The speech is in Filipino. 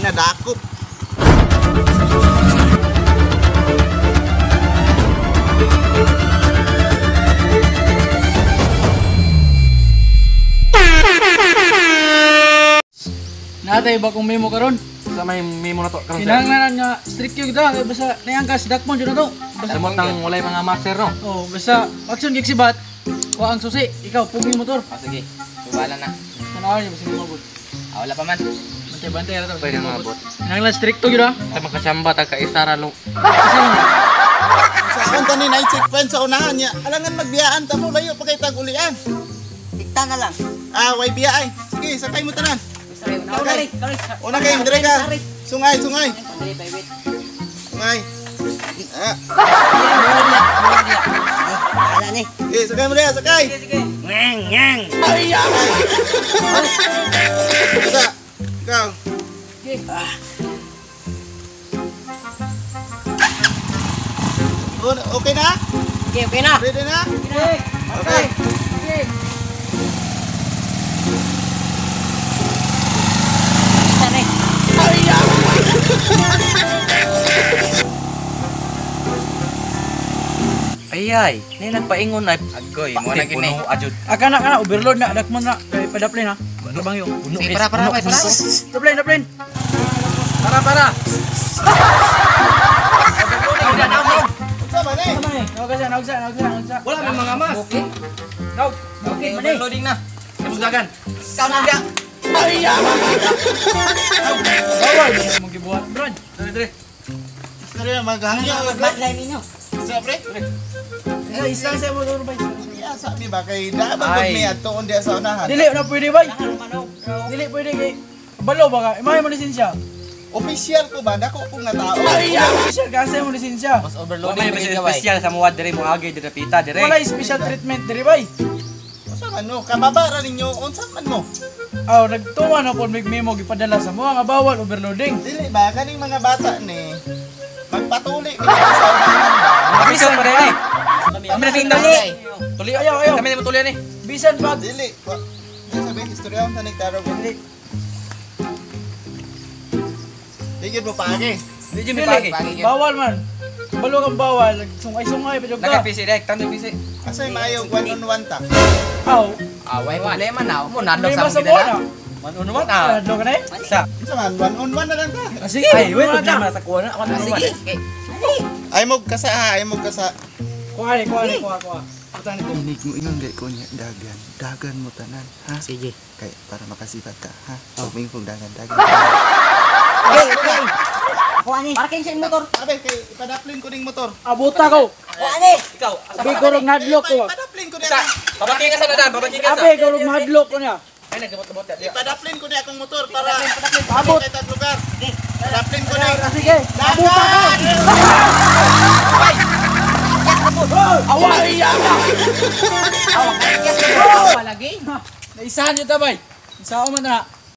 nadakop. Natay ba kung memo karon? Sa may memo na to karon sir. Kinahanglan nga strict yung kita kay basta nayangkas dakmon jud na to. Basta Samot nang walay mga master no. oh, basta action gig sibat. Wa ang susi, ikaw pugi motor. Sige, subala na. Tanaw niyo basta mabot. Wala pa man. Bantay-bantay ra to. Pwede mabot. Kinahanglan strict to gyud ha. Sa makasamba ta ka isara lo. Kasi lang Sa akong tanin ay checkpoint sa unahan niya. Alangan magbiyaan tamo layo pa kay tag-ulian. Tikta na lang. Way biya ay. Sige, sakay mo tanan. Dali. Una kay dire ka. Sungay. Dali, Sungay. Wala ni. Sige, sakay mo dia, sakay. Sige. Nyang. Isa. Ikaw. Okay na? Okay na. Ready na? Okay. Okay. Sana. Ayay, ni nagpaingon na agoy mo na gini. Ajud. kana overload na dakmon na kay padaplin ha. Labang yo. Sige, para. Daplin. Para. Unsa man eh? Nagsa. Wala may mga mas. Okay. Okay, mani. Loading na. Tapos dagan. Ikaw na dia. Bawal mo gibuhat, Brad. Dire. Sorry, maghangyo. Badlay ninyo. Sobre. Isa sa motor ba? Ya sabi ba kay dapat Ay. mi adto undi sa unahan. Dili na pwede ba? Manong. Dili pwede kay balo ba ka? Imay mo lisensya. Official ko ba dako kung nga tao. Official kasi mo lisensya. Mas Wala overloading may ni gaway. special sa muwad dire mo agay dire pita dire. Wala special treatment diri bay. Unsa man no? Kababara ninyo unsa man mo? Aw nagtuwa na pod mig memo gipadala sa mga bawal overloading. Dili ba kaning mga bata ni magpatuli kita sa unahan ba? Bisan pa dire. Kami na tingnan ni. Tuli ayaw. Kami na tuloy ni. Bisan pag Dili. Sabi istorya ang tanig tarog dili. Digid mo paagi. Di jud dili. pagi. Bawal man. Balo kang bawal, sungay pa jud Naka ka. PC direct tanda PC. Asay maayo 1-on-1 ta. Aw, Way problema na. Mo nadlok may sa basa mga mo gidala. na. Ano man ah. Adlo ka na eh. Sa. Unsa man 1-on-1 na lang ta. Sige, Ay, wait, wala problema na. sa kuha na. Ako na Sige. Ay mo kasa ha, ay mo kasa. Kuha. Putan nito. Inig mo ingon gay ko niya dagan mo tanan ha. Sige. Kay para makasipat ka ha. Tuming kog dagan. Okay. Ako ani. Parking sa motor. Abe kay padaplin ko ning motor. Abuta ko. Ako ani. Ikaw, Abi ko rog hadlok ko. Padaplin ko sa. niya. Babaki ka sa dadan, babaki ka sa. Abi ko rog hadlok ko niya. Ay nagabot-bot ya. Padaplin ko niya akong motor para Abot. kay tag lugar. Padaplin ko niya. Sige, abuta ko. Away ya. Awak. Yes, ko lagi. Naisahan niyo tabay. Isao man na.